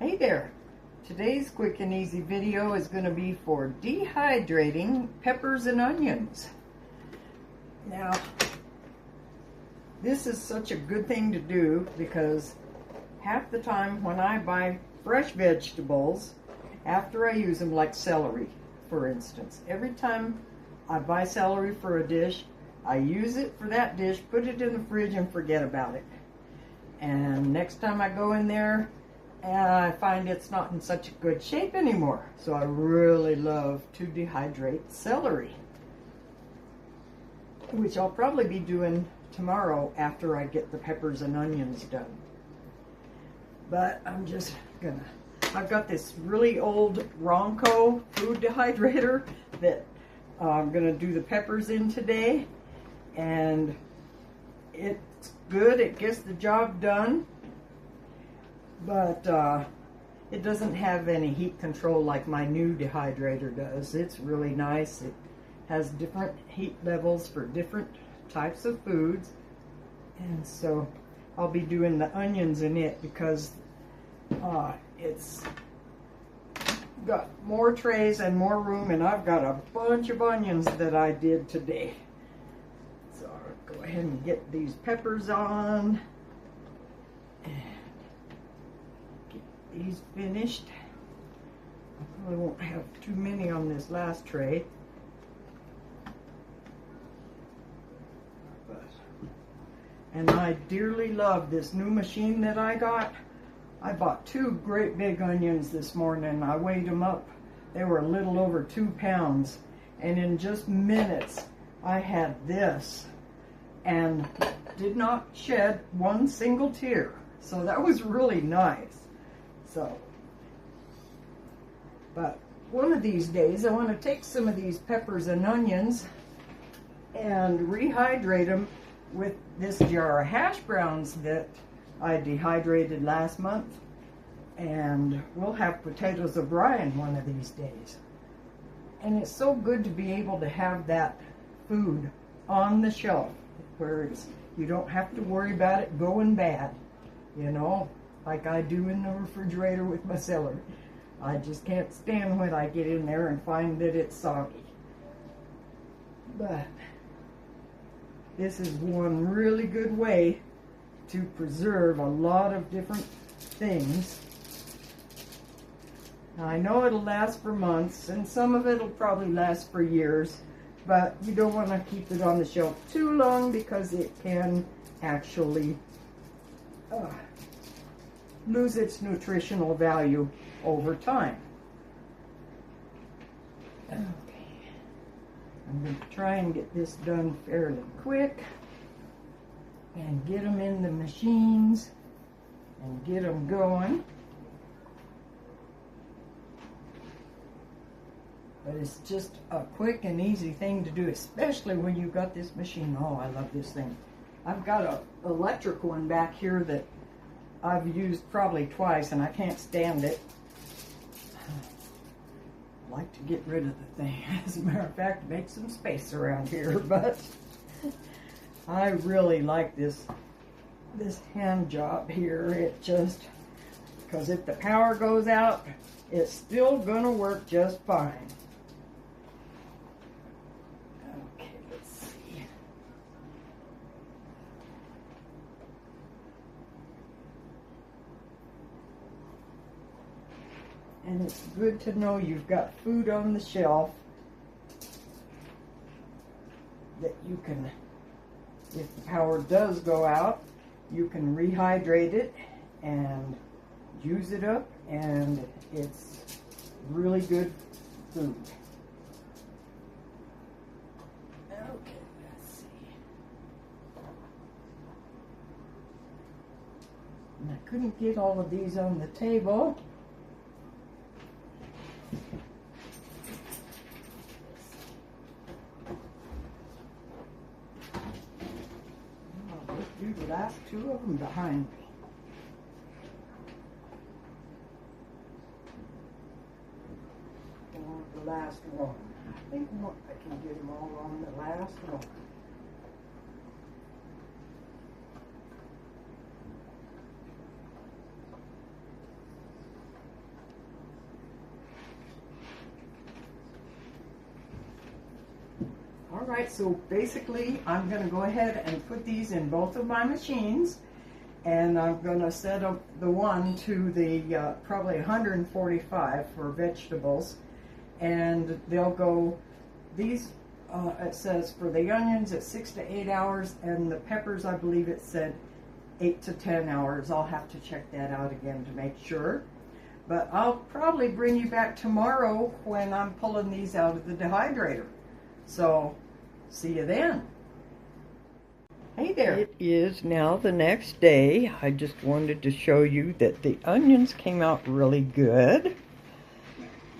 Hey there! Today's quick and easy video is going to be for dehydrating peppers and onions. Now, this is such a good thing to do because half the time when I buy fresh vegetables, after I use them, like celery, for instance, every time I buy celery for a dish, I use it for that dish, put it in the fridge, and forget about it. And next time I go in there, I find it's not in such a good shape anymore. So I really love to dehydrate celery, which I'll probably be doing tomorrow after I get the peppers and onions done. But I'm just gonna, I've got this really old Ronco food dehydrator that I'm gonna do the peppers in today. And it's good, it gets the job done, but it doesn't have any heat control like my new dehydrator does. It's really nice. It has different heat levels for different types of foods, and so I'll be doing the onions in it because it's got more trays and more room, and I've got a bunch of onions that I did today. So I'll go ahead and get these peppers on and get these finished. I probably won't have too many on this last tray. And I dearly love this new machine that I got. I bought 2 great big onions this morning. I weighed them up. They were a little over 2 pounds. And in just minutes, I had this and did not shed one single tear. So that was really nice. So, but one of these days, I want to take some of these peppers and onions and rehydrate them with this jar of hash browns that I dehydrated last month, and we'll have potatoes of brine one of these days. And it's so good to be able to have that food on the shelf where you don't have to worry about it going bad, you know, like I do in the refrigerator with my celery. I just can't stand when I get in there and find that it's soggy. But this is one really good way to preserve a lot of different things. Now, I know it'll last for months, and some of it will probably last for years, but you don't want to keep it on the shelf too long because it can actually lose its nutritional value over time. Okay. I'm going to try and get this done fairly quick and get them in the machines and get them going. But it's just a quick and easy thing to do, especially when you've got this machine. Oh, I love this thing. I've got an electric one back here that I've used probably twice, and I can't stand it. I like to get rid of the thing. As a matter of fact, make some space around here, but I really like this hand job here. It just, because if the power goes out, it's still gonna work just fine. Okay, let's see. And it's good to know you've got food on the shelf that you can, if the power does go out, you can rehydrate it and use it up, and it's really good food. Okay, let's see. And I couldn't get all of these on the table. I'll just do the last 2 of them behind me. The last one. I think I can get them all on the last one. Alright, so basically I'm going to go ahead and put these in both of my machines, and I'm going to set up the one to the probably 145 for vegetables, and they'll go, these it says for the onions it's 6 to 8 hours, and the peppers I believe it said 8 to 10 hours. I'll have to check that out again to make sure. But I'll probably bring you back tomorrow when I'm pulling these out of the dehydrator. So, see you then. Hey there. It is now the next day. I just wanted to show you that the onions came out really good.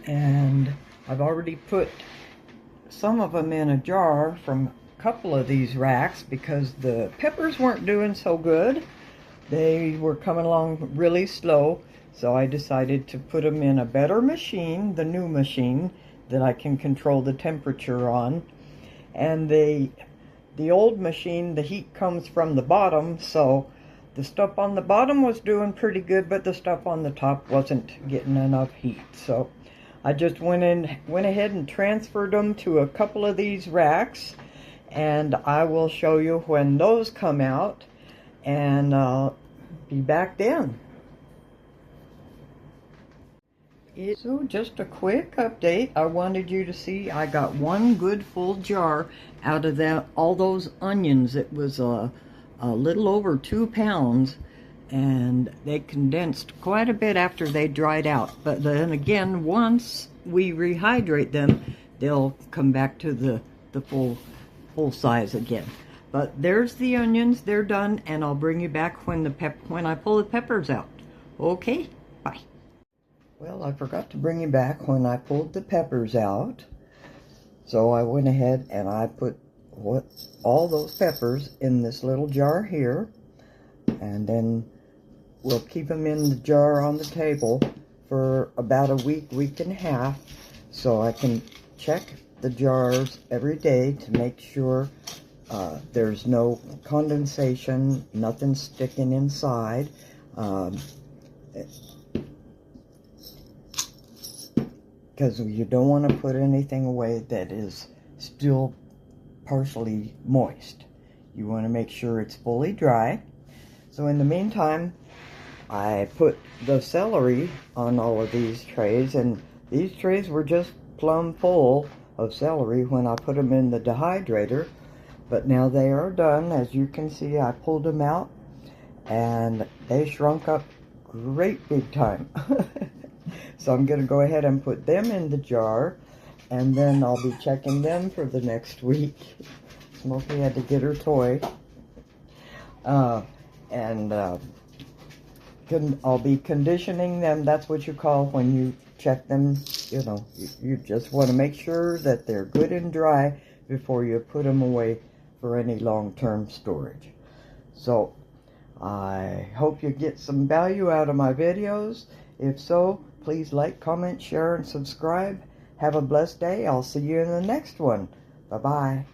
And I've already put some of them in a jar from a couple of these racks because the peppers weren't doing so good. They were coming along really slow. So I decided to put them in a better machine, the new machine, that I can control the temperature on. And the old machine, the heat comes from the bottom, so the stuff on the bottom was doing pretty good, but the stuff on the top wasn't getting enough heat. So I just went ahead and transferred them to a couple of these racks, and I will show you when those come out, and I'll be back then. So just a quick update. I wanted you to see I got one good full jar out of all those onions. It was a little over 2 pounds, and they condensed quite a bit after they dried out. But then again, once we rehydrate them, they'll come back to the full size again. But there's the onions. They're done, and I'll bring you back when I pull the peppers out. Okay, bye. Well, I forgot to bring you back when I pulled the peppers out. So I went ahead and I put all those peppers in this little jar here. And then we'll keep them in the jar on the table for about a week, week and a half. So I can check the jars every day to make sure there's no condensation, nothing sticking inside. Because you don't want to put anything away that is still partially moist. You want to make sure it's fully dry. So in the meantime, I put the celery on all of these trays, and these trays were just plumb full of celery when I put them in the dehydrator. But now they are done. As you can see, I pulled them out, and they shrunk up great big time. So I'm going to go ahead and put them in the jar, and then I'll be checking them for the next week. Smokey had to get her toy. I'll be conditioning them. That's what you call when you check them. You know, you just want to make sure that they're good and dry before you put them away for any long-term storage. So I hope you get some value out of my videos. If so, please like, comment, share, and subscribe. Have a blessed day. I'll see you in the next one. Bye-bye.